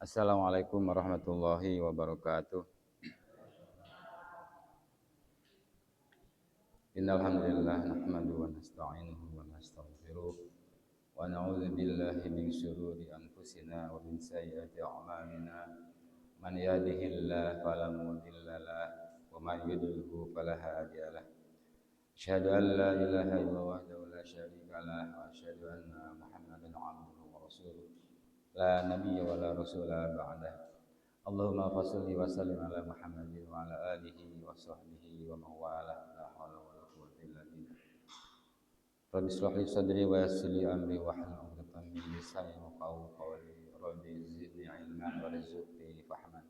Assalamualaikum warahmatullahi wabarakatuh. Innal hamdalillah nahmaduhu wa nasta'inuhu wa nastaghfiruh wa na'udzu billahi min syururi anfusina wa min sayyiati a'malina. Man yahdihillahu fala mudilla lahu wa man yudlilhu fala hadiya lahu. Asyhadu an la ilaha illallah wahdahu la syarika lahu wa asyhadu anna Muhammadan 'abduhu wa rasuluh. La nabiyya wa la rasula ba'dahu. Allahumma fasholli wa sallim ala Muhammadin wa ala alihi wa sahbihi wa man wala la haula wa la quwwata illa billah. Rabbi shrah li sadri wa yassir li amri wa hlul 'uqdatam min lisani yafqahu qawli. Rabbi zidni ilman wa rizqni fahman.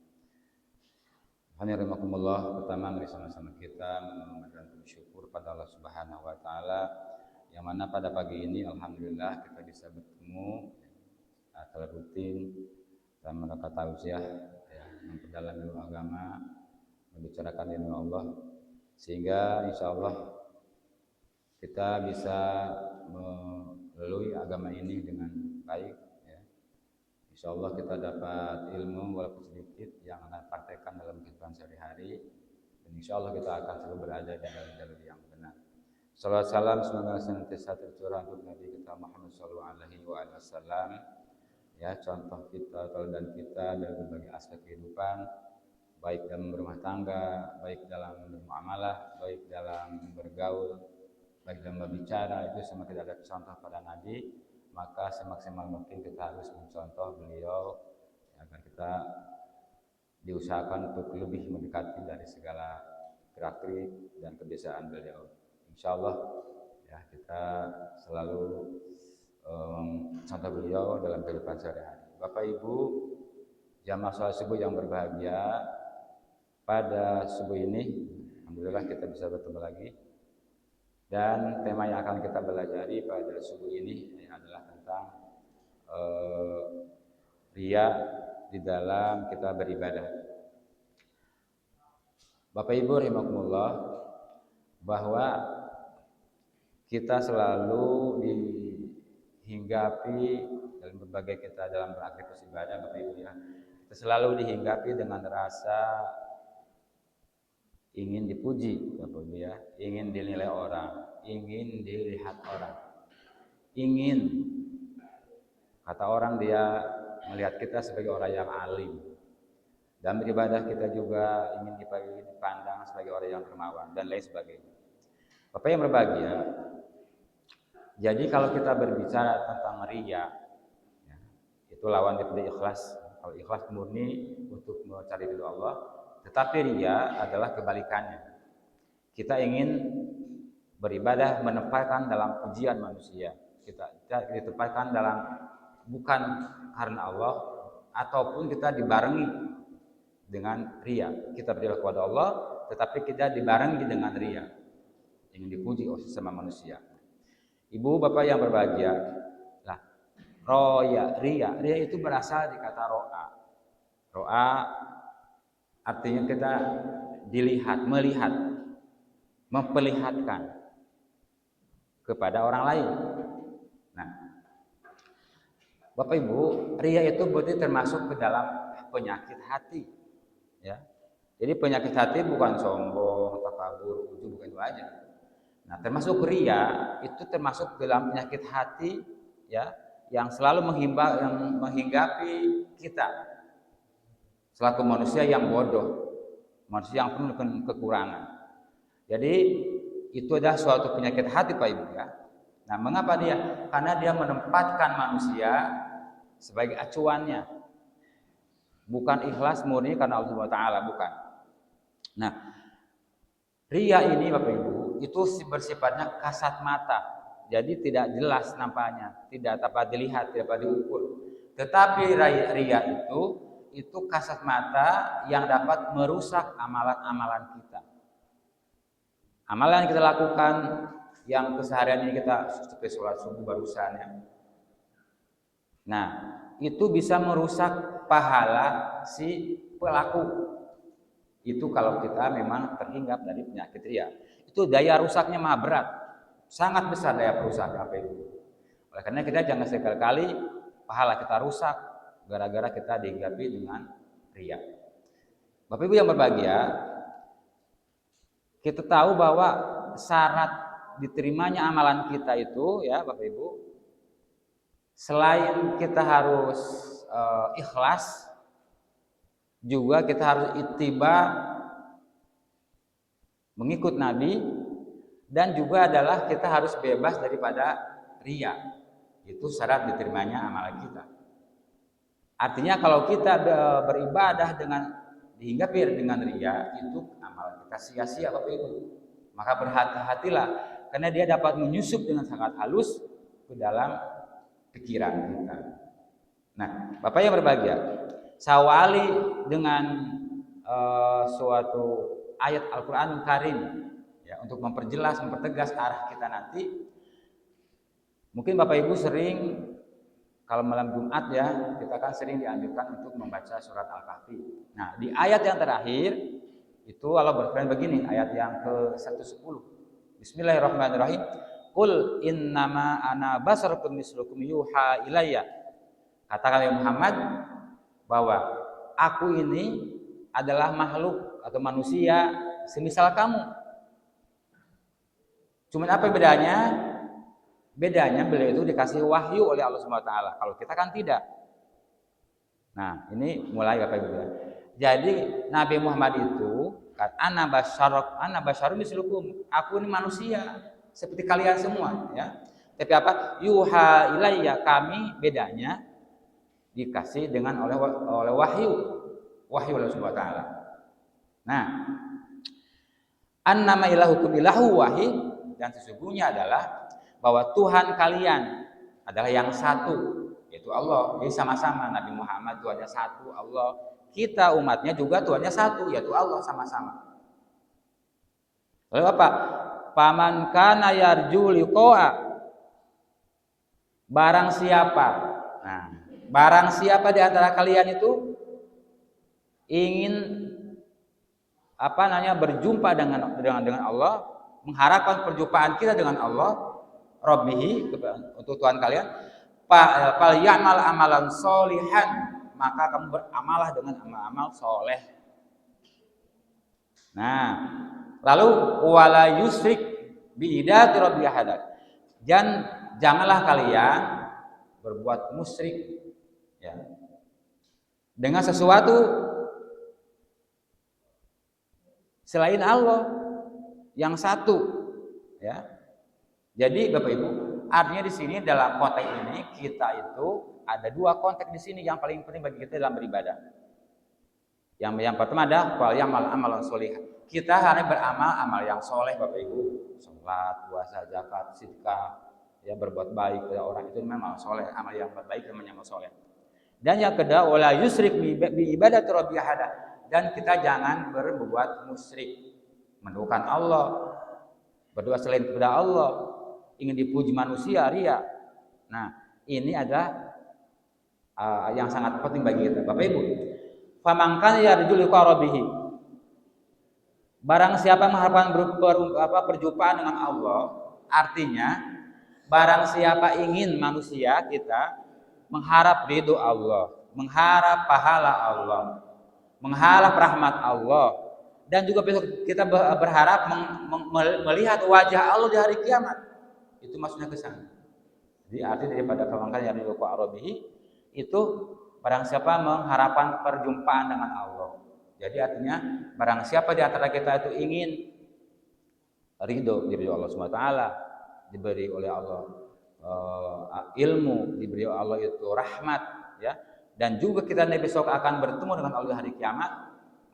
Hanirakumullah, pertama mari sama-sama kita mengucapkan syukur pada Allah Subhanahu wa taala yang mana pada pagi ini alhamdulillah kita bisa bertemu secara rutin dalam rangka tausiah memperdalam ilmu agama, membicarakan ilmu Allah, sehingga insya Allah kita bisa melalui agama ini dengan baik. Ya. Insya Allah kita dapat ilmu walaupun sedikit yang akan praktekkan dalam kehidupan sehari-hari, dan insya Allah kita akan selalu berada di dalam jalur yang benar. Salawat salam semoga senantiasa tercurah untuk Nabi kita Muhammad SAW. Ya, contoh kita, teladan kita dalam berbagai aspek kehidupan, baik dalam berumah tangga, baik dalam bermuamalah, baik dalam bergaul, baik dalam berbicara. Itu semakin ada contoh pada Nabi, maka semaksimal mungkin kita harus mencontoh beliau agar kita diusahakan untuk lebih mendekati dari segala gerak-gerik dan kebiasaan beliau. Insya Allah ya, kita selalu contoh beliau dalam kehidupan sehari-hari. Bapak Ibu jamaah salat subuh yang berbahagia, pada subuh ini alhamdulillah kita bisa bertemu lagi, dan tema yang akan kita pelajari pada subuh ini adalah tentang riya di dalam kita beribadah. Bapak Ibu rahimakumullah, bahwa kita selalu dihinggapi dalam berbagai kita dalam beraktivitas ibadah, Bapak Ibu ya. Kita selalu dihinggapi dengan rasa ingin dipuji, Bapak Ibu ya, ingin dinilai orang, ingin dilihat orang, ingin kata orang dia melihat kita sebagai orang yang alim. Dalam beribadah kita juga ingin dipandang sebagai orang yang dermawan dan lain sebagainya. Bapak yang berbahagia, jadi kalau kita berbicara tentang riya, ya, itu lawan daripada ikhlas. Kalau ikhlas murni untuk mencari ridho Allah, tetapi riya adalah kebalikannya. Kita ingin beribadah menempatkan dalam pujian manusia. Kita ditempatkan dalam bukan karena Allah, ataupun kita dibarengi dengan riya. Kita beribadah kepada Allah, tetapi kita dibarengi dengan riya, ingin dipuji oleh sesama manusia. Ibu bapak yang berbahagia, lah riya itu berasal dari kata ro'a artinya kita dilihat, melihat, memperlihatkan kepada orang lain. Nah, Bapak Ibu, riya itu berarti termasuk ke dalam penyakit hati, ya. Jadi penyakit hati bukan sombong, takabur, ujub, bukan itu aja. Nah, termasuk riya itu termasuk dalam penyakit hati, ya, yang selalu menghinggapi kita selaku manusia yang bodoh, manusia yang penuh dengan kekurangan. Jadi itu adalah suatu penyakit hati, Pak Ibu ya. Nah, mengapa dia? Karena dia menempatkan manusia sebagai acuannya, bukan ikhlas murni karena Allah Subhanahu wa taala, bukan. Nah, riya ini Bapak Ibu itu bersifatnya kasat mata, jadi tidak jelas nampaknya, tidak dapat dilihat, tidak dapat diukur. Tetapi riya itu kasat mata yang dapat merusak amalan-amalan kita. Amalan yang kita lakukan, yang keseharian ini kita seperti sholat subuh barusan ya. Nah, itu bisa merusak pahala si pelaku. Itu kalau kita memang terhinggap dari penyakit riya. Itu daya rusaknya maha berat, sangat besar daya rusaknya Bapak Ibu. Oleh karena kita jangan sekali-kali pahala kita rusak gara-gara kita dihinggapi dengan riya. Bapak Ibu yang berbahagia, kita tahu bahwa syarat diterimanya amalan kita itu ya Bapak Ibu, selain kita harus ikhlas, juga kita harus ittiba mengikut Nabi, dan juga adalah kita harus bebas daripada riya. Itu syarat diterimanya amalan kita. Artinya kalau kita beribadah dengan dihinggapi dengan riya, itu amalan kita sia-sia Bapak Ibu. Maka berhati-hatilah, karena dia dapat menyusup dengan sangat halus ke dalam pikiran kita. Nah, Bapak yang berbahagia, sawali dengan suatu ayat Al-Qur'anul Karim ya, untuk memperjelas, mempertegas arah kita nanti. Mungkin Bapak Ibu sering kalau malam Jumat ya, kita kan sering dianjurkan untuk membaca surat Al-Kahfi. Nah, di ayat yang terakhir itu Allah berfirman begini, ayat yang ke-110. Bismillahirrahmanirrahim. Qul innama ana basyarum mislukum yuha ilayya. Katakan ya Muhammad bahwa aku ini adalah makhluk atau manusia semisal kamu. Cuman apa bedanya? Bedanya beliau itu dikasih wahyu oleh Allah Subhanahu wa taala. Kalau kita kan tidak. Nah, ini mulai Bapak Ibu. Jadi Nabi Muhammad itu kan ana basyarum mislukum. Aku ini manusia seperti kalian semua ya. Tapi apa? Yuha ilayya, kami bedanya dikasih dengan oleh wahyu Allah Subhanahu wa taala. Nah, annama ilahukum ilahu wahid, dan sesungguhnya adalah bahwa Tuhan kalian adalah yang satu, yaitu Allah. Jadi sama-sama Nabi Muhammad Tuhannya satu, Allah. Kita umatnya juga Tuhannya satu, yaitu Allah, sama-sama. Lalu apa? Faman kana yarju liqa'a, barang siapa. Nah, barang siapa di antara kalian itu ingin berjumpa dengan Allah, mengharapkan perjumpaan kita dengan Allah, Rabbihi, untuk Tuhan kalian, fal ya'mal amalan sholihan, maka kamu beramalah dengan amal-amal soleh. Nah, lalu wala yusrik bi ibadati rabbil ahad, dan janganlah kalian berbuat musyrik ya dengan sesuatu selain Allah yang satu ya. Jadi Bapak Ibu, artinya di sini dalam konteks ini kita itu ada dua konteks di sini yang paling penting bagi kita dalam beribadah. Yang pertama ada fal ya'mal amalan sholihan. Kita harus beramal amal yang soleh Bapak Ibu. Salat, puasa, zakat, sedekah, ya berbuat baik kepada orang, itu memang soleh, amal yang baik namanya amal soleh. Dan yang kedua, wala yusrik bi ibadati rabbil ahad, dan kita jangan berbuat musyrik, menduakan Allah, berdoa selain kepada Allah, ingin dipuji manusia, riya. Nah, ini adalah yang sangat penting bagi kita Bapak Ibu. Faman kana yarju liqa rabbih, barang siapa mengharapkan perjumpaan dengan Allah, artinya barang siapa ingin manusia kita mengharap ridho Allah, mengharap pahala Allah, mengharap rahmat Allah, dan juga besok kita berharap melihat wajah Allah di hari kiamat. Itu maksudnya ke sana. Jadi arti daripada kawankan yang dilupa arabihi itu barang siapa mengharapkan perjumpaan dengan Allah. Jadi artinya barang siapa di antara kita itu ingin ridho dari Allah Subhanahu wa taala, diberi oleh Allah ilmu, diberi oleh Allah itu rahmat ya, dan juga kita besok akan bertemu dengan Allah di hari kiamat,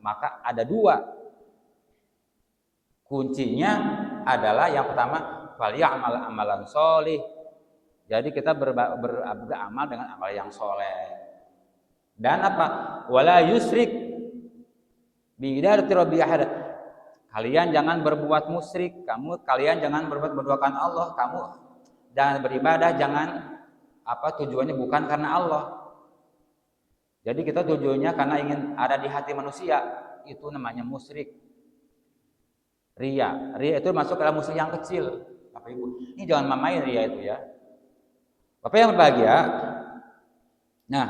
maka ada dua kuncinya. Adalah yang pertama fal ya'mal amalan sholih. Jadi kita beramal dengan amal yang soleh. Dan apa? Wala yusrik bi ibadati rabbil ahad. Kalian jangan berbuat musyrik, kalian jangan berduakan Allah, kamu jangan beribadah, jangan tujuannya bukan karena Allah. Jadi kita tujuannya karena ingin ada di hati manusia, itu namanya musyrik. Riya itu masuk dalam musyrik yang kecil, Bapak Ibu. Ini jangan mamain riya itu ya. Bapak yang berbahagia. Nah,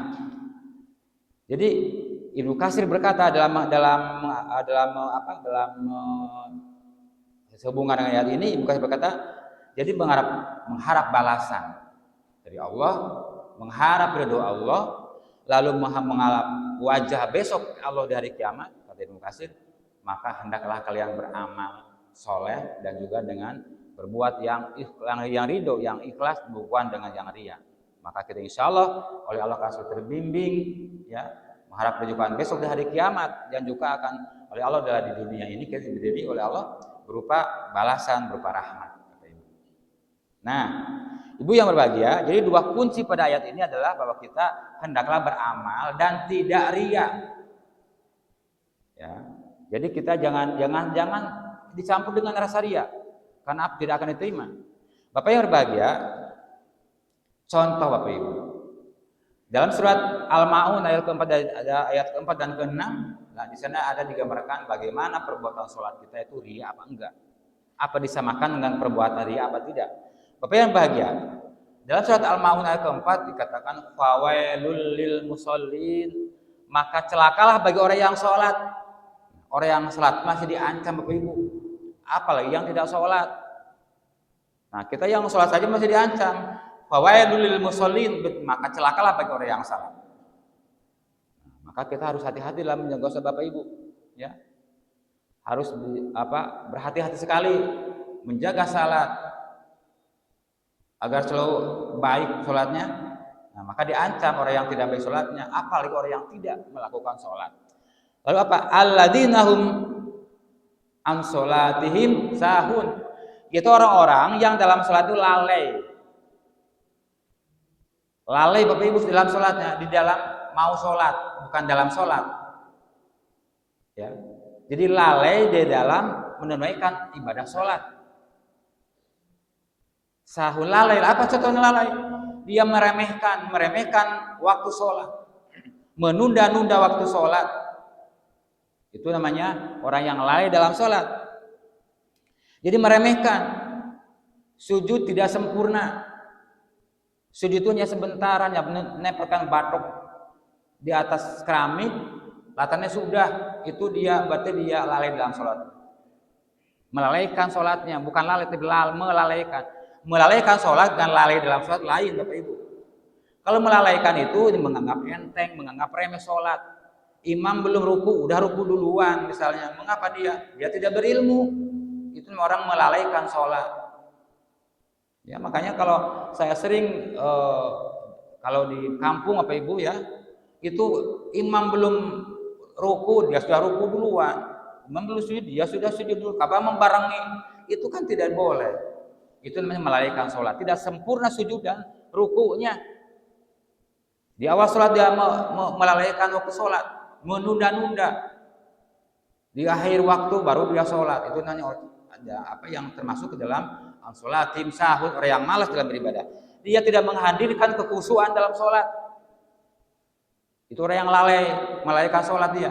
Jadi Ibnu Katsir berkata sehubungan dengan ayat ini, Ibnu Katsir berkata, jadi mengharap balasan dari Allah, mengharap ridho Allah, lalu mengharap wajah besok Allah di hari kiamat, kata Ibnu Katsir, maka hendaklah kalian beramal soleh dan juga dengan berbuat yang ridho, yang ikhlas, bukan dengan yang riya. Maka kita insya Allah oleh Allah akan terbimbing, ya, mengharap kejujuran besok di hari kiamat, dan juga akan oleh Allah di dunia ini kita diberi oleh Allah berupa balasan, berupa rahmat. Nah, ibu yang berbahagia, jadi dua kunci pada ayat ini adalah bahwa kita hendaklah beramal dan tidak riya. Ya, jadi kita jangan dicampur dengan rasa riya, karena tidak akan diterima. Bapak yang berbahagia, contoh Bapak Ibu, dalam surat Al-Maun ayat keempat dan keenam, nah di sana ada digambarkan bagaimana perbuatan sholat kita itu riya apa enggak, apa disamakan dengan perbuatan riya apa tidak. Bapak yang bahagia, dalam surat Al-Maun ayat keempat dikatakan fawailul lil musallin, maka celakalah bagi orang yang sholat. Orang yang sholat masih diancam Bapak Ibu, apalagi yang tidak sholat. Nah kita yang sholat saja masih diancam. Fawailul lil musallin, maka celakalah bagi orang yang salat. Maka kita harus hati-hati dalam menjaga sholat Bapak Ibu, ya. Harus berhati-hati sekali menjaga salat agar selalu baik sholatnya. Nah, maka diancam orang yang tidak baik sholatnya, apalagi orang yang tidak melakukan sholat. Lalu apa? Alladzina hum an sholatihim sahun. Itu orang-orang yang dalam sholat itu lalai. Lalai Bapak Ibu dalam sholatnya, di dalam mau sholat, bukan dalam sholat. Ya. Jadi lalai di dalam menunaikan ibadah sholat. Sahul lalai, apa contohnya lalai? Dia meremehkan waktu sholat, menunda-nunda waktu sholat. Itu namanya orang yang lalai dalam sholat. Jadi meremehkan, sujud tidak sempurna. Sujudnya sebentar, hanya menempelkan batuk di atas keramik, latarnya sudah, itu dia berarti dia lalai dalam sholat. Melalaikan sholatnya, bukan lalai, tapi melalaikan. Melalaikan sholat dan lalai dalam sholat lain Bapak Ibu. Kalau melalaikan itu menganggap enteng, menganggap remeh sholat. Imam belum ruku, udah ruku duluan misalnya. Mengapa dia? Dia tidak berilmu. Itu orang melalaikan sholat. Ya, makanya kalau saya sering kalau di kampung Bapak Ibu ya, itu imam belum ruku, dia sudah ruku duluan. Imam belum sujud, dia sudah sujud dulu. Kabar membarengi, itu kan tidak boleh. Itu namanya melalaikan sholat, tidak sempurna sujud dan rukunya. Di awal sholat dia melalaikan waktu sholat, menunda-nunda. Di akhir waktu baru dia sholat. Itu namanya ada apa yang termasuk ke dalam sholat tim sahur, orang yang malas dalam beribadah. Dia tidak menghadirkan kekhusyuan dalam sholat. Itu orang yang lalai, melalaikan sholat dia.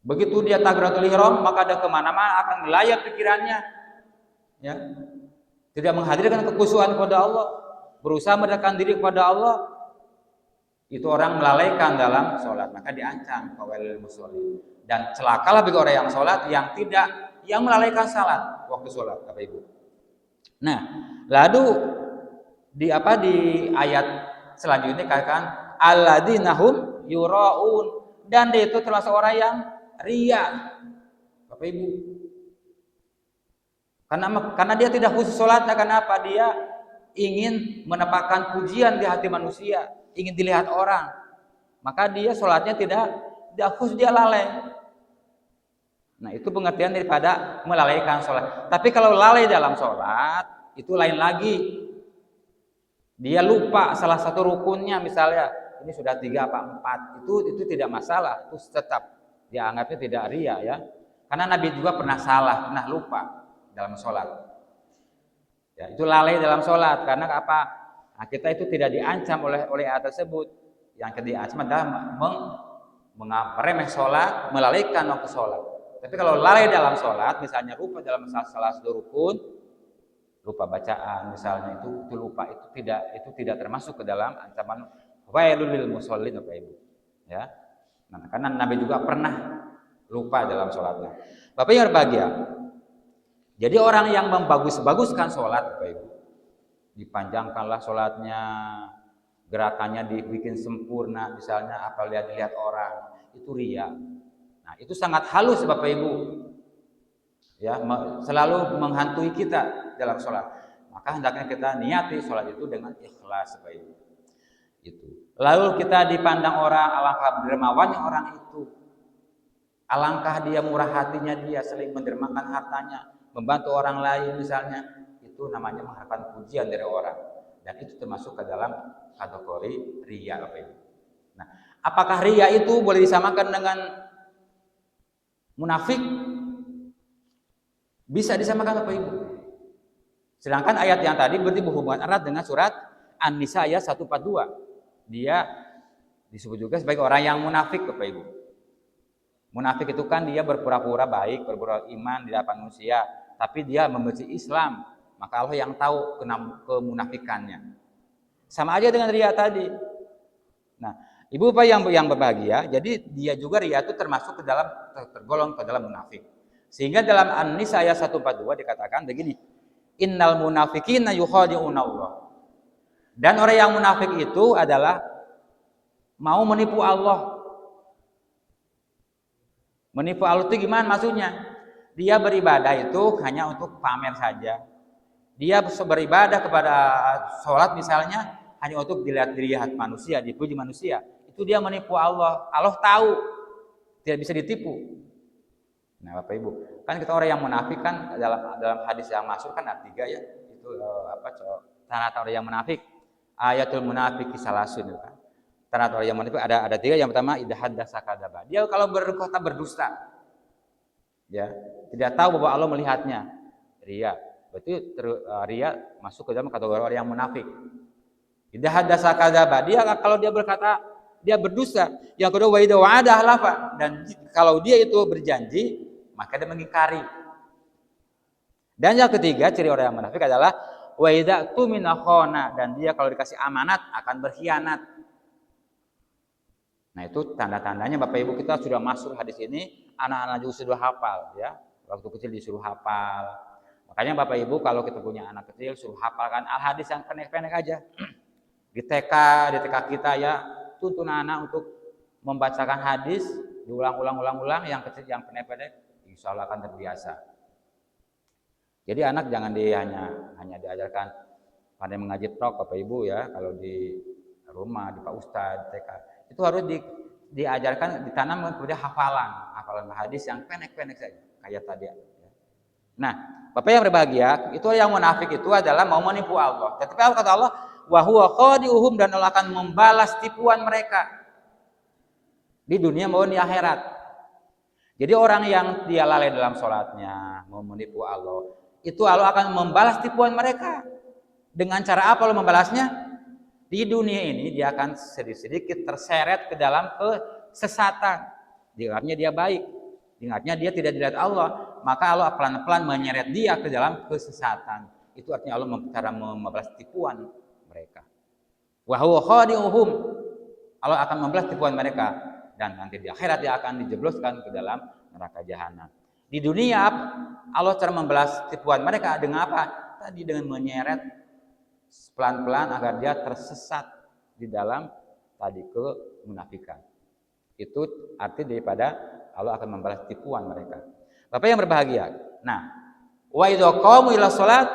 Begitu dia takbiratul ihram, maka ada kemana-mana akan melayap pikirannya, ya. Tidak menghadirkan kekhusyuan kepada Allah, berusaha mendekatkan diri kepada Allah. Itu orang melalaikan dalam sholat, maka diancam fawailul musallin. Dan celakalah bagi orang yang sholat yang melalaikan salat waktu sholat, Bapak Ibu. Nah, lalu di ayat selanjutnya dikatakan alladzina hum yuraun, dan dia itu termasuk orang yang riya, Bapak Ibu. Karena dia tidak khusus sholatnya, kenapa? Dia ingin mendapatkan pujian di hati manusia, ingin dilihat orang. Maka dia sholatnya tidak khusus, dia lalai. Nah, itu pengertian daripada melalaikan sholat. Tapi kalau lalai dalam sholat, itu lain lagi. Dia lupa salah satu rukunnya, misalnya ini sudah 3 apa 4, itu tidak masalah, itu tetap dianggapnya tidak riya, ya. Karena Nabi juga pernah salah, pernah lupa dalam sholat. Ya, itu lalai dalam sholat. Karena apa? Nah, kita itu tidak diancam oleh ayat tersebut. Yang diancam adalah meremeh sholat, melalaikan waktu sholat. Tapi kalau lalai dalam sholat, misalnya lupa dalam salah satu rukun, lupa bacaan misalnya, itu lupa, itu tidak termasuk ke dalam ancaman wailul lil musallin, Bapak Ibu. Ya. Nah, karena Nabi juga pernah lupa dalam sholatnya. Bapak yang berbahagia. Jadi orang yang membagus-baguskan sholat, Bapak Ibu, dipanjangkanlah sholatnya, gerakannya dibikin sempurna, misalnya apa dilihat orang, itu riya. Nah, itu sangat halus Bapak Ibu. Ya, selalu menghantui kita dalam sholat. Maka hendaknya kita niati sholat itu dengan ikhlas Bapak Ibu. Itu. Lalu kita dipandang orang, alangkah dermawannya orang itu. Alangkah dia murah hatinya, dia sering mendermakan hartanya, membantu orang lain misalnya. Itu namanya mengharapkan pujian dari orang. Dan itu termasuk ke dalam kategori riya Bapak Ibu. Nah, apakah riya itu boleh disamakan dengan munafik? Bisa disamakan Bapak Ibu. Sedangkan ayat yang tadi berarti berhubungan erat dengan surat An-Nisa ayat 142. Dia disebut juga sebagai orang yang munafik Bapak Ibu. Munafik itu kan dia berpura-pura baik, berpura iman di hadapan manusia, tapi dia membenci Islam. Maka Allah yang tahu kemunafikannya. Sama aja dengan riya tadi. Nah, Ibu Bapak yang berbahagia, jadi dia juga riya itu termasuk ke dalam tergolong ke dalam munafik. Sehingga dalam An-Nisa ayat 142 dikatakan begini, innal munafiqina yukhadi'una Allah. Dan orang yang munafik itu adalah mau menipu Allah. Menipu Allah itu gimana maksudnya? Dia beribadah itu hanya untuk pamer saja. Dia beribadah kepada sholat misalnya hanya untuk dilihat manusia, dipuji manusia. Itu dia menipu Allah. Allah tahu, tidak bisa ditipu. Nah, Bapak Ibu, kan kita orang yang munafik kan dalam hadis yang masuk kan ada 3 ya. Itu tanda orang yang munafik. Ayatul munafik salasun itu kan. Tanda orang yang munafik ada 3. Yang pertama idza haddasa kadzaba. Dia kalau berkata berdusta. Ya, tidak tahu bahwa Allah melihatnya. Riya. Berarti riya masuk ke dalam kategori orang yang munafik. Idza haddasa kadzaba. Dia kalau dia berkata dia berdusta. Yang kedua wa idza wa'ada halafa. Dan kalau dia itu berjanji maka dia mengingkari. Dan yang ketiga ciri orang yang munafik adalah wa idza tumina khana, dan dia kalau dikasih amanat akan berkhianat. Nah, itu tanda-tandanya Bapak Ibu kita sudah masuk hadis ini, anak-anak juga sudah hafal ya. Waktu kecil disuruh hafal. Makanya Bapak Ibu kalau kita punya anak kecil suruh hafalkan al-hadis yang pendek-pendek aja. Di TK kita ya, tuntun anak untuk membacakan hadis, diulang-ulang yang kecil yang pendek-pendek. Insya Allah akan terbiasa. Jadi anak jangan hanya diajarkan pandai mengaji tok Bapak Ibu ya, kalau di rumah di Pak Ustadz TK itu harus diajarkan, ditanam kepada hafalan hadis yang pendek-pendek saja kayak tadi. Nah, Bapak yang berbahagia, itu yang munafik itu adalah mau menipu Allah. Tetapi apa kata Allah? Wa huwa khadi'uhum, dan Allah akan membalas tipuan mereka di dunia maupun di akhirat. Jadi orang yang dia lalai dalam sholatnya, mau menipu Allah, itu Allah akan membalas tipuan mereka. Dengan cara apa Allah membalasnya? Di dunia ini dia akan sedikit terseret ke dalam kesesatan. Dianggapnya dia baik, dianggapnya dia tidak dilihat Allah, maka Allah pelan-pelan menyeret dia ke dalam kesesatan. Itu artinya Allah cara membalas tipuan mereka. Wa huwa khadi'uhum, Allah akan membalas tipuan mereka. Dan nanti di akhirat dia akan dijebloskan ke dalam neraka jahanam. Di dunia Allah cara membalas tipuan mereka dengan apa? Tadi dengan menyeret pelan-pelan agar dia tersesat di dalam tadi kemunafikan. Itu arti daripada Allah akan membalas tipuan mereka. Bapak yang berbahagia. Nah, wa idza qamu ila shalat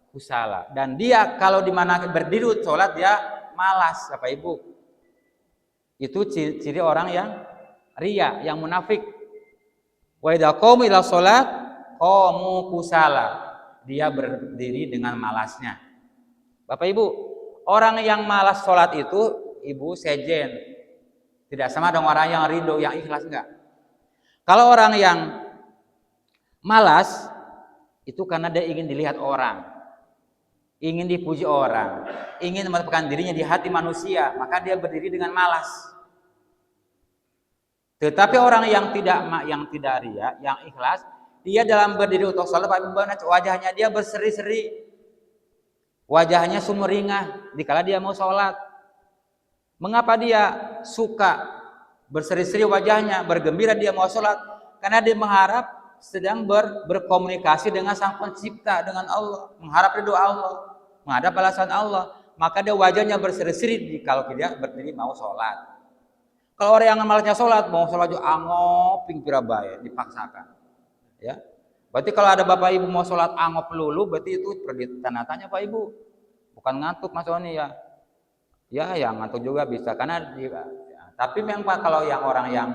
kusala, dan dia kalau di mana berdiri salat dia malas Bapak Ibu. Itu ciri orang yang riya, yang munafik. Wa idza qamu ila shalat qamu kusala. Dia berdiri dengan malasnya. Bapak Ibu, orang yang malas sholat itu Ibu sejen. Tidak sama dengan orang yang ridho, yang ikhlas, enggak. Kalau orang yang malas itu karena dia ingin dilihat orang, ingin dipuji orang, ingin menempatkan dirinya di hati manusia, maka dia berdiri dengan malas. Tetapi orang yang tidak riya, yang ikhlas, dia dalam berdiri untuk sholat, wajahnya dia berseri-seri, wajahnya sumringah dikala dia mau sholat. Mengapa dia suka berseri-seri wajahnya, bergembira dia mau sholat, karena dia mengharap sedang berkomunikasi dengan Sang Pencipta, dengan Allah, mengharap ridho Allah, menghadap balasan Allah. Maka dia wajahnya berseri-seri kalau dia berdiri mau sholat. Kalau orang yang malasnya sholat, mau sholat juga angop, pingpira bae, dipaksakan. Ya, berarti kalau ada bapak ibu mau sholat angop lulu, berarti itu perlu tanda tanya Pak Ibu, bukan ngantuk Mas Oni ya. Ya, yang ngantuk juga bisa karena dia, ya. Tapi memang Pak, kalau yang orang yang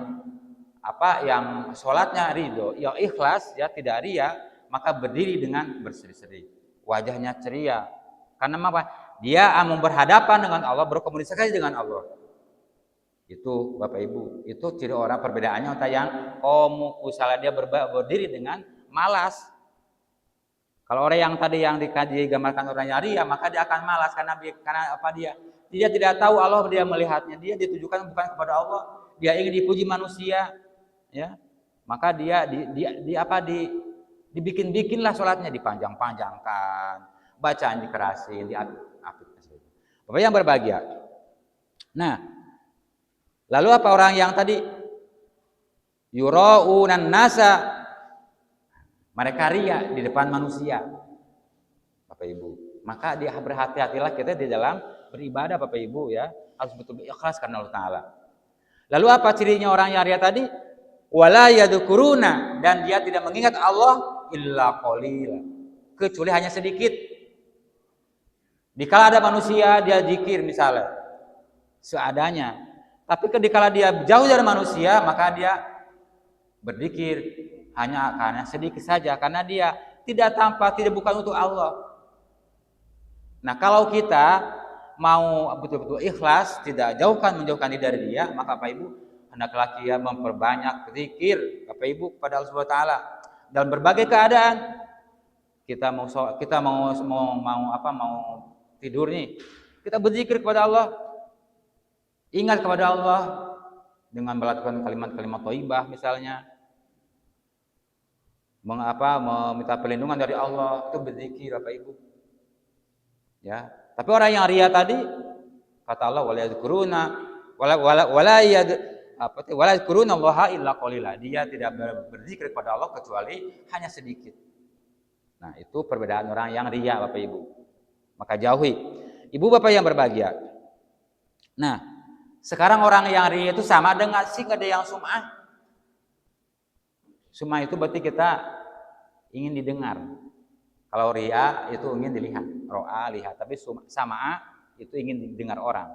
yang sholatnya ridho, yang ikhlas, ya tidak ria, maka berdiri dengan berseri-seri, wajahnya ceria. Karena apa? Dia mau berhadapan dengan Allah, berkomunikasi dengan Allah. Itu Bapak Ibu, itu ciri orang perbedaannya antara yang misalnya dia berdiri dengan malas. Kalau orang yang tadi yang dikaji gambarkan orang yang ria, maka dia akan malas karena apa dia tidak tahu Allah, dia melihatnya, dia ditujukan bukan kepada Allah, dia ingin dipuji manusia, ya. Maka dia dibikin-bikinlah sholatnya, dipanjang-panjangkan, bacaan dikerasin, diapit-apit. Bapak yang berbahagia. Nah, lalu apa orang yang tadi yuraunan nasa, mereka ria di depan manusia, Bapak Ibu. Maka dia berhati-hatilah kita di dalam beribadah Bapak Ibu ya, harus betul ikhlas karena Allah Ta'ala. Lalu apa cirinya orang yang ria tadi? Wala yadkuruna, dan dia tidak mengingat Allah illa qalila, kecuali hanya sedikit. Dikala ada manusia dia zikir misalnya seadanya, tapi ketika dia jauh dari manusia maka dia berzikir hanya sedikit saja, karena dia tidak bukan untuk Allah. Nah, kalau kita mau betul-betul ikhlas, tidak menjauhkan diri dari dia, maka Bapak Ibu hendaklah kita memperbanyak zikir Bapak Ibu kepada Allah Subhanahu wa taala dalam berbagai keadaan. Kita mau tidur nih, kita berzikir kepada Allah, ingat kepada Allah dengan melakukan kalimat-kalimat thayyibah misalnya, meminta perlindungan dari Allah, itu berzikir Bapak Ibu. Ya, tapi orang yang ria tadi kata Allah wala yadkuruna Allah illa qalila, dia tidak berzikir kepada Allah kecuali hanya sedikit. Nah, itu perbedaan orang yang ria Bapak Ibu. Maka jauhi. Ibu Bapak yang berbahagia. Nah, sekarang orang yang ria itu sama dengan ada yang sum'ah. Sum'ah itu berarti kita ingin didengar. Kalau ria itu ingin dilihat, ro'a lihat, tapi sama'a itu ingin didengar orang.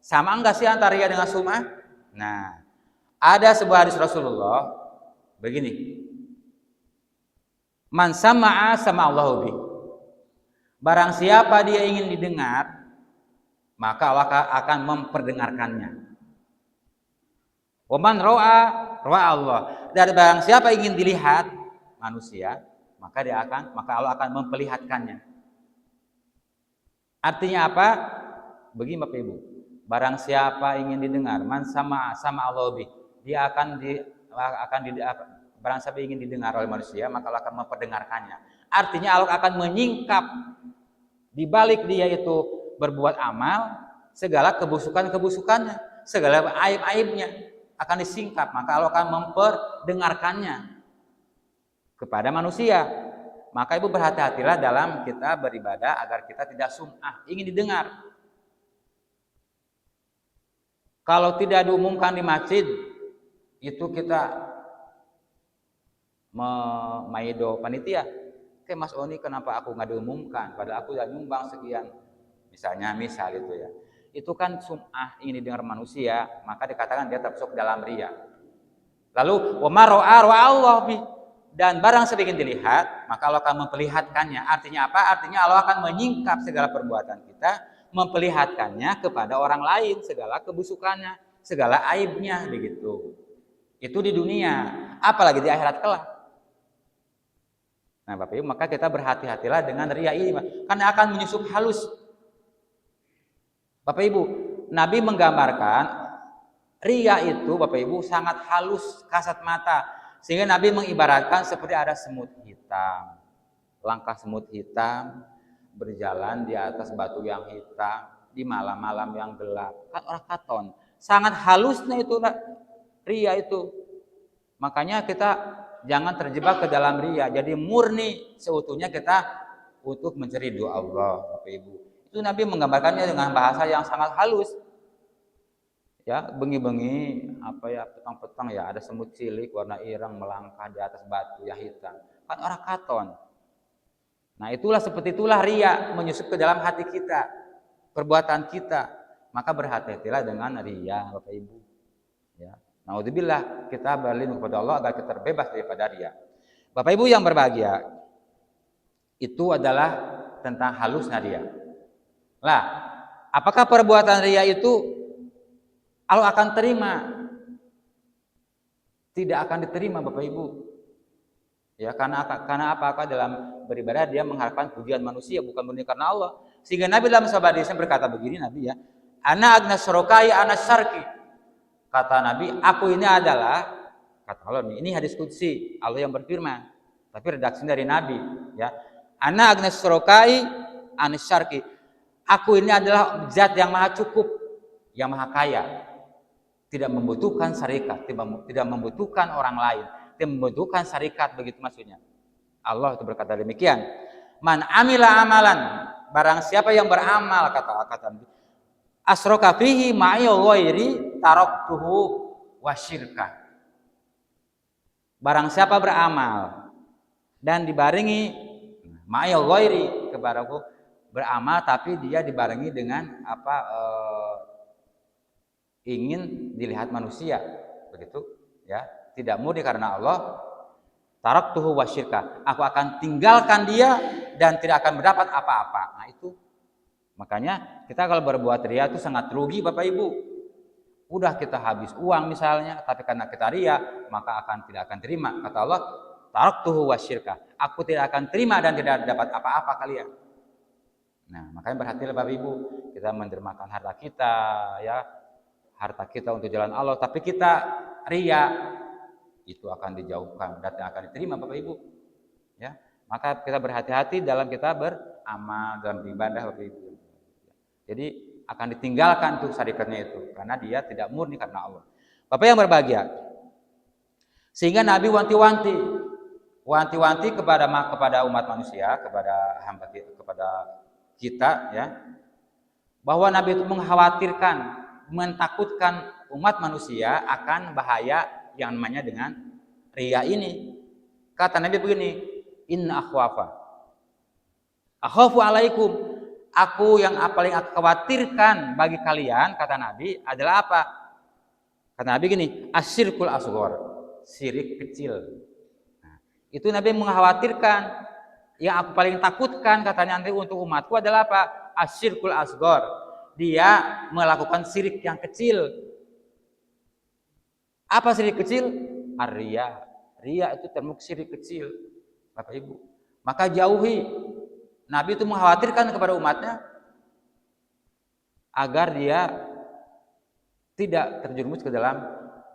Sama enggak sih antara ria dengan sum'ah? Nah, ada sebuah hadis Rasulullah begini. Man sama'a sama'allahu bih. Barang siapa dia ingin didengar, maka Allah akan memperdengarkannya. Wa man ro'a Allah. Dan barang siapa ingin dilihat manusia, maka Allah akan memperlihatkannya. Artinya apa? Begini Bapak Ibu, barang siapa ingin didengar, man sama Allah bih, dia barang siapa ingin didengar oleh manusia, maka Allah akan memperdengarkannya. Artinya Allah akan menyingkap di balik dia itu berbuat amal, segala kebusukannya, segala aib-aibnya akan disingkap, maka Allah akan memperdengarkannya kepada manusia. Maka Ibu berhati-hatilah dalam kita beribadah agar kita tidak sum'ah, ingin didengar. Kalau tidak diumumkan di masjid, itu kita maido panitia. Kayak Mas Oni, kenapa aku nggak diumumkan? Padahal aku sudah nyumbang sekian. Misal itu ya. Itu kan sum'ah, ingin didengar manusia, maka dikatakan dia termasuk dalam riya. Lalu wa maro'a Allah bi, dan barang sedikit dilihat, maka Allah akan memperlihatkannya. Artinya apa? Artinya Allah akan menyingkap segala perbuatan kita, memperlihatkannya kepada orang lain, segala kebusukannya, segala aibnya, begitu. Itu di dunia, apalagi di akhirat kelak. Nah Bapak Ibu, maka kita berhati-hatilah dengan riya ini, karena akan menyusup halus. Bapak Ibu, Nabi menggambarkan riya itu Bapak Ibu sangat halus, kasat mata. Sehingga Nabi mengibaratkan seperti ada semut hitam. Langkah semut hitam berjalan di atas batu yang hitam di malam-malam yang gelap. Kan orang katon. Sangat halusnya itu Ria itu. Makanya kita jangan terjebak ke dalam ria. Jadi murni seutuhnya kita untuk mencari doa Allah, Bapak Ibu. Itu Nabi menggambarkannya dengan bahasa yang sangat halus. Ya, bengi-bengi petang-petang ya ada semut cilik warna irang melangkah di atas batu yang hitam. Kan orang katon. Nah, seperti itulah ria menyusup ke dalam hati kita, perbuatan kita. Maka berhati-hatilah dengan ria, Bapak Ibu. Ya. Naudzubillah, kita berlindung kepada Allah agar kita terbebas daripada ria. Bapak Ibu yang berbahagia, itu adalah tentang halusnya ria. Lah, apakah perbuatan ria itu Allah akan terima? Tidak akan diterima, Bapak Ibu. Ya, karena apa? Dalam beribadah dia mengharapkan pujian manusia, bukan murni karena Allah. Sehingga Nabi dalam sabda hadisnya berkata begini, Nabi ya, ana agna syurokai ana syarki. Kata Nabi, aku ini adalah, kata Allah ini hadis qudsi, Allah yang berfirman. Tapi redaksi dari Nabi, ya. Ana agna syurokai ana syarki. Aku ini adalah zat yang maha cukup, yang maha kaya. Tidak membutuhkan syarikat, tidak membutuhkan orang lain, tidak membutuhkan syarikat, begitu maksudnya. Allah itu berkata demikian. Man amila amalan, barang siapa yang beramal, kata Nabi, asroka fihi ma'i ghairi taraktuhu wasyirka. Barang siapa beramal dan dibarengi ma'i ghairi, kepadaku beramal tapi dia dibarengi dengan ingin dilihat manusia, begitu ya, tidak murni karena Allah, taraktuhu wasyirka, aku akan tinggalkan dia dan tidak akan mendapat apa-apa. Nah, itu makanya kita kalau berbuat ria itu sangat rugi, Bapak Ibu. Udah kita habis uang misalnya, tapi karena kita ria, maka tidak akan terima. Kata Allah, taraktuhu wasyirka, aku tidak akan terima dan tidak dapat apa-apa kalian. Nah, makanya berhati-hatilah Bapak Ibu, kita mendermakan harta kita, ya, harta kita untuk jalan Allah, tapi kita ria, itu akan dijauhkan dan akan diterima, Bapak Ibu. Ya, maka kita berhati-hati dalam kita beramal, dalam beribadah, Bapak Ibu. Jadi akan ditinggalkan tuh syarikatnya itu, karena dia tidak murni karena Allah. Bapak yang berbahagia, sehingga Nabi wanti-wanti kepada umat manusia, kepada hamba kita, kepada kita, ya, bahwa Nabi itu mengkhawatirkan, mentakutkan umat manusia akan bahaya yang namanya dengan ria ini. Kata Nabi begini, inna akhafu alaikum, aku yang paling aku khawatirkan bagi kalian, kata Nabi, adalah apa? Kata Nabi gini, asyirkul asghar, syirik kecil. Nah, itu Nabi mengkhawatirkan, yang aku paling takutkan katanya nanti untuk umatku adalah apa? Asyirkul asghar, dia melakukan syirik yang kecil. Apa syirik kecil? Ar-riya. Riya itu termasuk syirik kecil, Bapak Ibu. Maka jauhi. Nabi itu mengkhawatirkan kepada umatnya agar dia tidak terjerumus ke dalam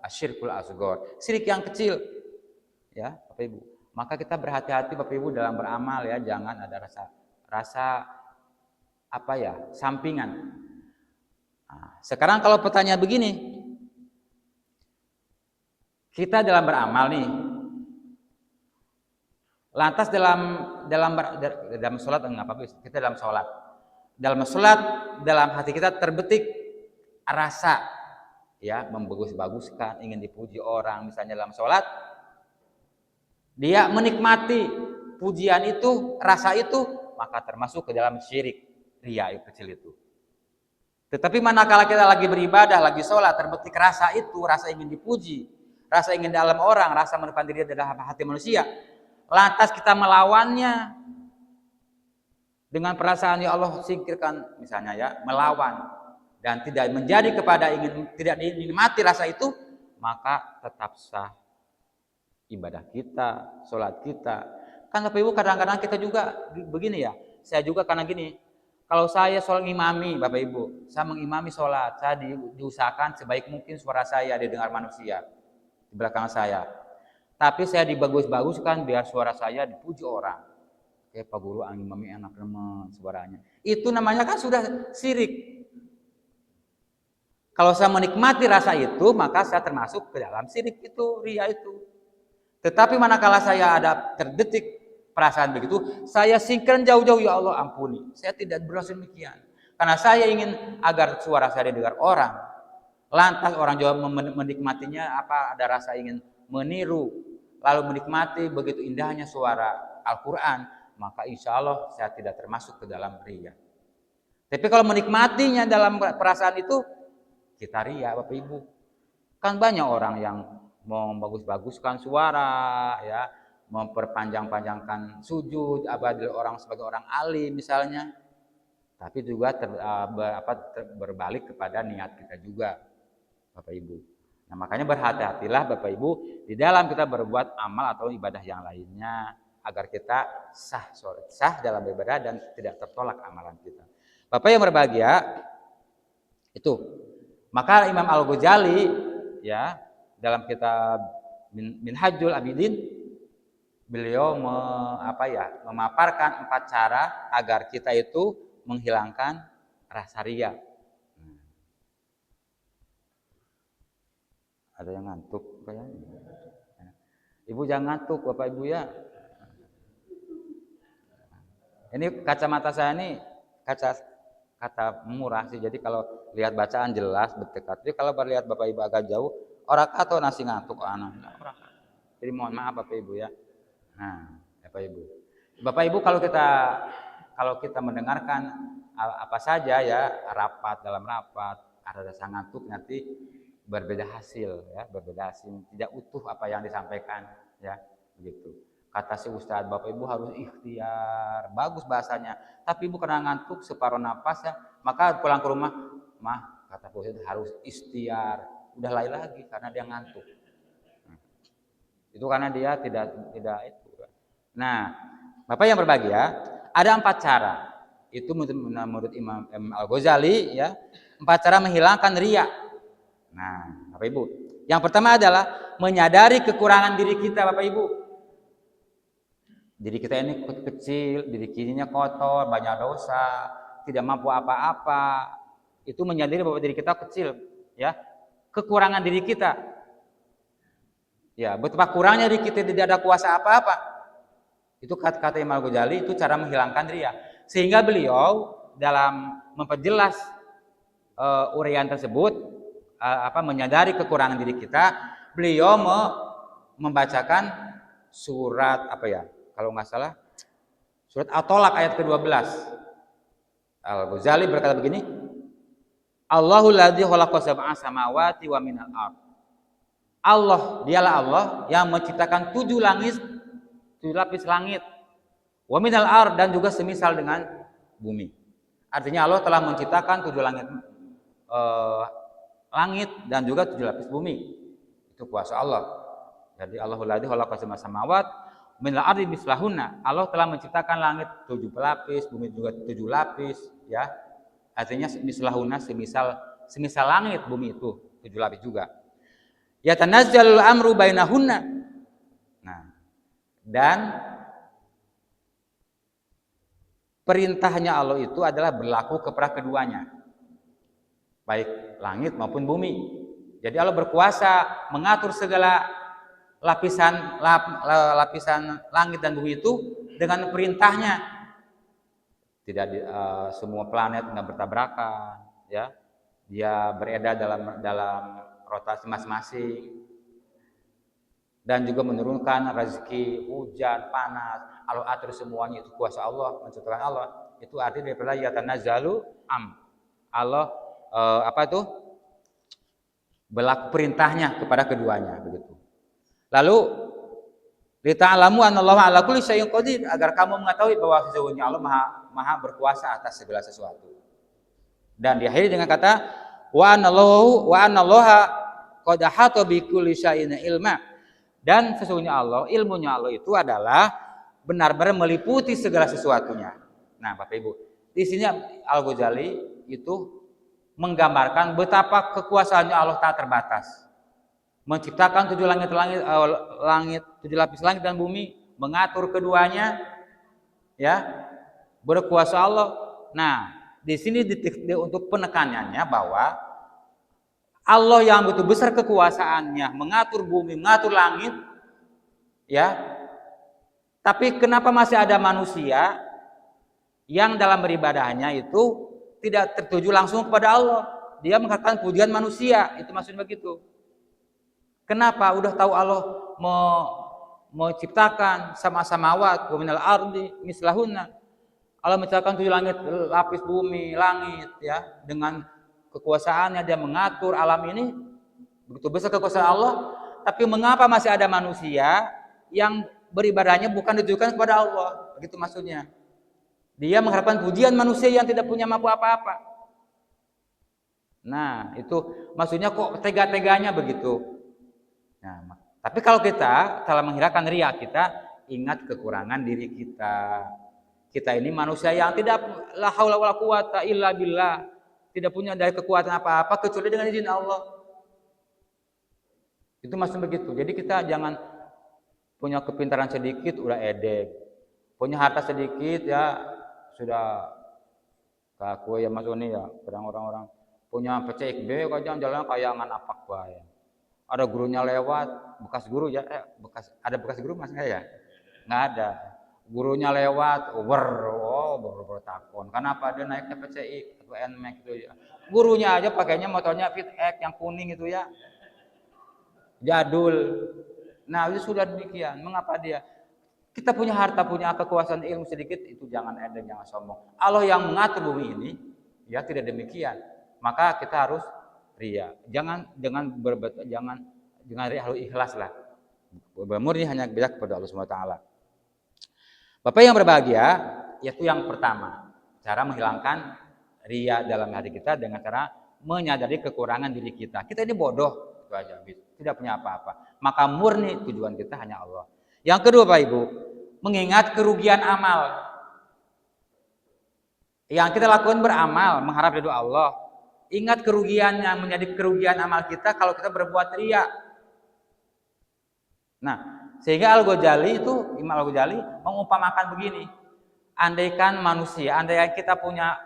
asyirkul asghar, syirik yang kecil. Ya, Bapak Ibu. Maka kita berhati-hati Bapak Ibu dalam beramal, ya, jangan ada rasa sampingan. Nah, sekarang kalau pertanyaan begini, kita dalam beramal nih, lantas dalam sholat kita dalam sholat dalam hati kita terbetik rasa, ya, membagus-baguskan, ingin dipuji orang, misalnya dalam sholat, dia menikmati pujian itu, rasa itu, maka termasuk ke dalam syirik ria kecil itu. Tetapi manakala kita lagi beribadah, lagi sholat, terbetik rasa itu, rasa ingin dipuji, rasa ingin dalam orang, rasa menikmati diri dalam hati manusia, lantas kita melawannya dengan perasaan ya Allah singkirkan, misalnya, ya, melawan dan tidak menjadi kepada tidak dinikmati rasa itu, maka tetap sah ibadah kita, sholat kita. Kan Bapak Ibu kadang-kadang kita juga begini, ya, saya juga karena gini, kalau saya sholat ngimami, Bapak Ibu, saya mengimami sholat, saya diusahakan sebaik mungkin suara saya didengar manusia di belakang saya. Tapi saya dibagus-baguskan biar suara saya dipuji orang. Pak Guru ngimami enak banget suaranya. Itu namanya kan sudah syirik. Kalau saya menikmati rasa itu, maka saya termasuk ke dalam syirik itu, riya itu. Tetapi manakala saya ada terdetik perasaan begitu, saya singkirkan jauh-jauh, ya Allah ampuni. Saya tidak bermaksud demikian. Karena saya ingin agar suara saya didengar orang. Lantas orang Jawa menikmatinya apa? Ada rasa ingin meniru, lalu menikmati begitu indahnya suara Al-Quran, maka insya Allah saya tidak termasuk ke dalam riya. Tapi kalau menikmatinya dalam perasaan itu, kita riya, Bapak Ibu. Kan banyak orang yang mau bagus-baguskan suara, ya, memperpanjang-panjangkan sujud, abadil orang sebagai orang alim misalnya, tapi juga berbalik kepada niat kita juga, Bapak Ibu. Nah, makanya berhati-hatilah Bapak Ibu di dalam kita berbuat amal atau ibadah yang lainnya agar kita sah dalam ibadah dan tidak tertolak amalan kita. Bapak yang berbahagia, itu. Maka Imam Al-Ghazali, ya, dalam kitab Minhajul Abidin, beliau memaparkan 4 cara agar kita itu menghilangkan rasa riya. Ada yang ngantuk kayaknya. Ibu jangan ngantuk, Bapak Ibu ya. Ini kacamata saya ini kata murah sih. Jadi kalau lihat bacaan jelas berdekat. Jadi kalau lihat Bapak Ibu agak jauh, orang atau nasi ngantuk anak. Jadi mohon maaf Bapak Ibu ya. Nah, Bapak Ibu. Bapak Ibu kalau kita mendengarkan apa saja ya, dalam rapat ada rasa ngantuk, nanti berbeda hasil ya, tidak utuh apa yang disampaikan ya, begitu. Kata si Ustadz, Bapak Ibu harus ikhtiar, bagus bahasanya. Tapi Ibu kena ngantuk separuh napas ya, maka pulang ke rumah, mah kata Pak Ustadz harus ikhtiar, udah lain lagi karena dia ngantuk. Itu karena dia tidak itu. Nah, Bapak yang berbahagia, ada 4 cara. Itu menurut Imam Al-Ghazali ya, 4 cara menghilangkan riya. Nah, Bapak Ibu, yang pertama adalah menyadari kekurangan diri kita, Bapak Ibu. Diri kita ini kecil, diri kirinya kotor, banyak dosa, tidak mampu apa-apa. Itu menyadari bahwa diri kita kecil, ya. Kekurangan diri kita. Ya, betapa kurangnya diri kita, tidak ada kuasa apa-apa. Itu kata Imam Al-Ghazali, itu cara menghilangkan riya. Sehingga beliau dalam memperjelas uraian tersebut, menyadari kekurangan diri kita, beliau membacakan surat kalau nggak salah surat At-Tolak ayat ke-12. Al-Ghazali berkata begini, Allahul ladzi khalaqa sab'a samawati wa minal ardh. Allah, dialah Allah yang menciptakan 7 lapis langit, wa minal ardh, dan juga semisal dengan bumi. Artinya Allah telah menciptakan 7 langit dan juga 7 lapis bumi. Itu kuasa Allah. Jadi Allahul ladzi khalaqa sab'a samawati minal ardi mislahunna. Allah telah menciptakan langit 7 lapis, bumi juga 7 lapis, ya. Artinya mislahunna semisal langit, bumi itu 7 lapis juga. Ya tanazzalul amru bainahunna. Nah, dan perintahnya Allah itu adalah berlaku kepada keduanya, baik langit maupun bumi. Jadi Allah berkuasa mengatur segala lapisan langit dan bumi itu dengan perintahnya. Tidak semua planet nggak bertabrakan, ya. Dia beredar dalam rotasi masing-masing, dan juga menurunkan rezeki, hujan, panas. Allah atur semuanya, itu kuasa Allah, menciptakan Allah. Itu artinya daripada yatanazzalu Allah berlaku perintahnya kepada keduanya, begitu. Lalu lita'lamu anallaha ala kulli syai'in qadir, agar kamu mengetahui bahwa sesungguhnya Allah maha berkuasa atas segala sesuatu. Dan diakhiri dengan kata wa anallaha qad ahata bi kulli syai'in ilma, dan sesungguhnya Allah, ilmunya Allah itu adalah benar-benar meliputi segala sesuatunya. Nah, Bapak Ibu, di sini Al-Ghazali itu menggambarkan betapa kekuasaannya Allah tak terbatas. Menciptakan 7 7 lapis langit dan bumi, mengatur keduanya, ya, berkuasa Allah. Nah, di sini untuk penekanannya bahwa Allah yang begitu besar kekuasaannya, mengatur bumi, mengatur langit, ya. Tapi kenapa masih ada manusia yang dalam beribadahnya itu tidak tertuju langsung kepada Allah? Dia mengatakan pujian manusia, itu maksudnya begitu. Kenapa? Udah tahu Allah menciptakan sama-samawat wa minal ardi mislahunna. Allah menciptakan 7 langit, lapis bumi, langit, ya, dengan kekuasaannya dia mengatur alam ini, begitu besar kekuasaan Allah. Tapi mengapa masih ada manusia yang beribadahnya bukan ditujukan kepada Allah? Begitu maksudnya. Dia mengharapkan pujian manusia yang tidak punya mampu apa-apa. Nah, itu maksudnya kok tega-teganya begitu. Nah, tapi kalau kita telah menghilangkan riya, kita ingat kekurangan diri kita. Kita ini manusia yang tidak la haula wala quwata illa billah, tidak punya dari kekuatan apa-apa kecuali dengan izin Allah. Itu maksudnya begitu. Jadi kita jangan punya kepintaran sedikit udah edek, punya harta sedikit ya sudah kaku ya Mas Oni ya. Kadang orang-orang punya PCXB kok jalan kayak ngan apak bae. Ada gurunya lewat, bekas guru ya, ada bekas guru Mas enggak ya? Enggak ada. Gurunya lewat, baru takon. Kenapa dia naik ke PCX atau NMAX itu ya? Gurunya aja pakainya motornya FitX yang kuning itu ya. Jadul. Nah, itu sudah demikian. Mengapa dia? Kita punya harta, punya kekuasaan ilmu sedikit, itu jangan edeng, jangan sombong. Allah yang mengatur bumi ini, ya tidak demikian. Maka kita harus ria. Jangan harus ikhlas lah. Bermurni hanya bisa kepada Allah Subhanahu wa taala. Bapak yang berbahagia, yaitu yang pertama, cara menghilangkan ria dalam hati kita dengan cara menyadari kekurangan diri kita. Kita ini bodoh, itu aja, tidak punya apa-apa. Maka murni tujuan kita hanya Allah. Yang kedua, Pak Ibu, mengingat kerugian amal. Yang kita lakukan beramal, mengharap ridho Allah. Ingat kerugiannya, menjadi kerugian amal kita kalau kita berbuat ria. Nah, sehingga Imam Al-Ghazali mengumpamakan begini. Andaikan manusia, andaikan kita punya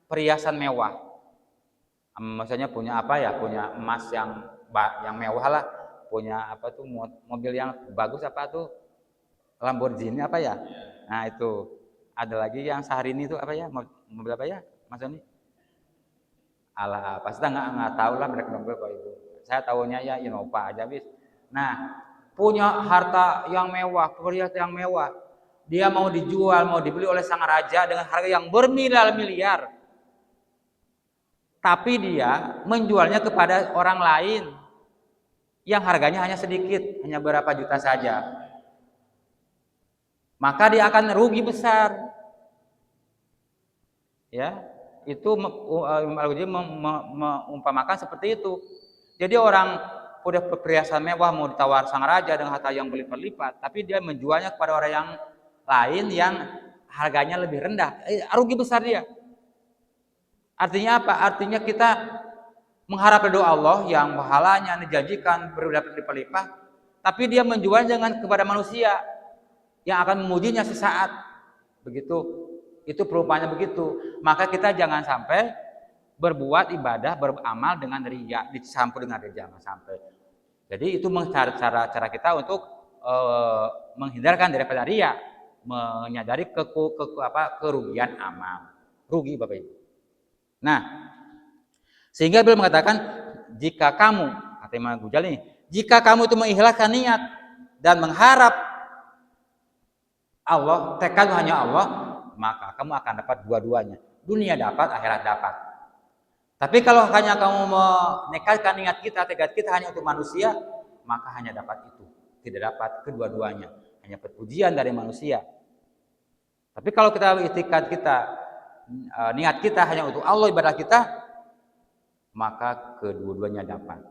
perhiasan mewah. Maksudnya punya apa ya? Punya emas yang mewah lah. Punya apa tuh mobil yang bagus apa tuh? Lamborghini apa ya? Nah, itu. Ada lagi yang sehari ini tuh apa ya? Mobil apa ya? Mas Doni? Alah, pasti nggak tahu lah mereka mobil Pak Ibu. Saya tahunya ya Innova aja bis. Nah, punya harta yang mewah, perhiasan yang mewah. Dia mau dijual, mau dibeli oleh sang raja dengan harga yang bermiliar-miliar. Tapi dia menjualnya kepada orang lain yang harganya hanya sedikit, hanya berapa juta saja. Maka dia akan rugi besar. Ya, itu mengumpamakan seperti itu. Jadi orang udah perhiasan mewah mau ditawar sang raja dengan harga yang berlipat-lipat, tapi dia menjualnya kepada orang yang lain yang harganya lebih rendah, rugi besar dia. Artinya apa? Artinya kita mengharap ridho Allah yang pahalanya dijanjikan berlipat-lipat, tapi dia menjual dengan kepada manusia yang akan memujinya sesaat. Begitu. Itu perumpamannya begitu. Maka kita jangan sampai berbuat ibadah, beramal dengan riya, dicampur dengan riya, jangan sampai. Jadi itu cara kita untuk menghindarkan daripada riya, menyadari kerugian amal. Rugi Bapak Ibu. Nah, sehingga beliau mengatakan jika kamu, kata Imam Ghazali, jika kamu itu mengikhlaskan niat dan mengharap Allah, tekad hanya Allah, maka kamu akan dapat dua-duanya. Dunia dapat, akhirat dapat. Tapi kalau hanya kamu menekadkan niat kita, tekad kita hanya untuk manusia, maka hanya dapat itu. Tidak dapat kedua-duanya. Hanya pujian dari manusia. Tapi kalau kita itikad kita, niat kita hanya untuk Allah, ibadah kita, maka kedua-duanya dapat.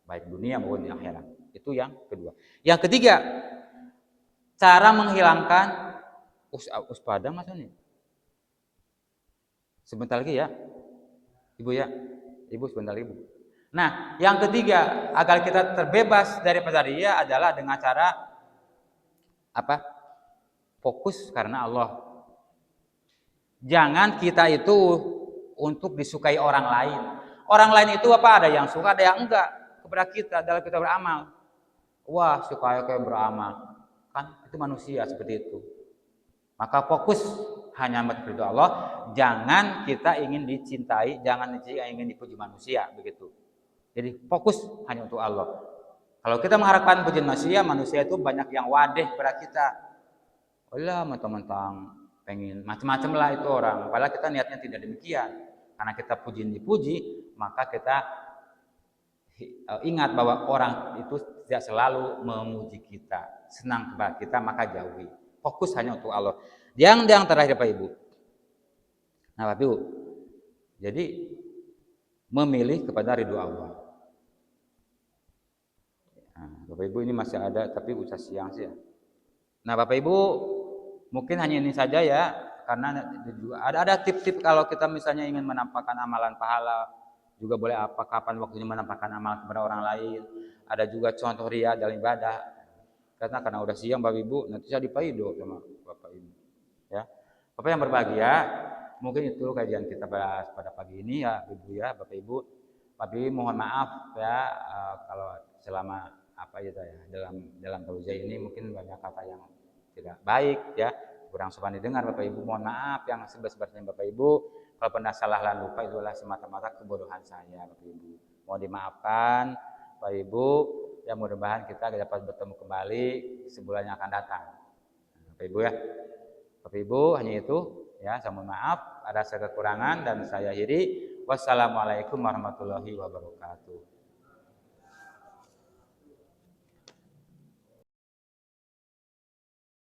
Baik dunia maupun di akhirat. Itu yang kedua. Yang ketiga, cara menghilangkan padang Mas Oni. Sebentar lagi ya. Ibu ya. Ibu sebentar lagi, Bu. Nah, yang ketiga, agar kita terbebas daripada riya adalah dengan cara apa? Fokus karena Allah. Jangan kita itu untuk disukai orang lain. Orang lain itu apa? Ada yang suka, ada yang enggak kepada kita dalam kita beramal. Wah, supaya kayak beramal. Kan itu manusia seperti itu. Maka fokus hanya mencari Allah, jangan kita ingin dicintai, jangan ingin dipuji manusia begitu. Jadi fokus hanya untuk Allah. Kalau kita mengharapkan pujian manusia itu banyak yang wadeh kepada kita. Walah, mentang-mentang pengen macam-macam lah itu orang. Padahal kita niatnya tidak demikian. Karena kita dipuji, maka kita ingat bahwa orang itu tidak selalu memuji kita, senang kepada kita, maka jauhi. Fokus hanya untuk Allah. Yang terakhir Bapak Ibu. Nah Bapak Ibu, jadi memilih kepada ridho Allah. Nah, Bapak Ibu ini masih ada, tapi udah siang sih ya. Nah Bapak Ibu, mungkin hanya ini saja ya, karena juga ada tip-tip kalau kita misalnya ingin menampakkan amalan pahala, juga boleh apa kapan waktunya menampakkan amal kepada orang lain. Ada juga contoh ria dalam ibadah. Karena udah siang Bapak Ibu, nanti saya dipaido sama Bapak Ibu. Ya, Bapak yang berbahagia, mungkin itu kajian kita pada pagi ini ya Ibu ya, Bapak Ibu. Tapi mohon maaf ya kalau selama dalam tauziyah ini mungkin banyak kata yang tidak baik ya, kurang sopan didengar Bapak Ibu. Mohon maaf yang sebesar-besarnya Bapak Ibu. Kalau pernah salah dan lupa itu adalah semata-mata kebodohan saya Bapak Ibu. Mohon dimaafkan Bapak Ibu. Ya mudah-mudahan kita dapat bertemu kembali sebulan yang akan datang. Bapak Ibu ya. Bapak Ibu hanya itu ya, saya mohon maaf ada kekurangan dan saya akhiri. Wassalamualaikum warahmatullahi wabarakatuh.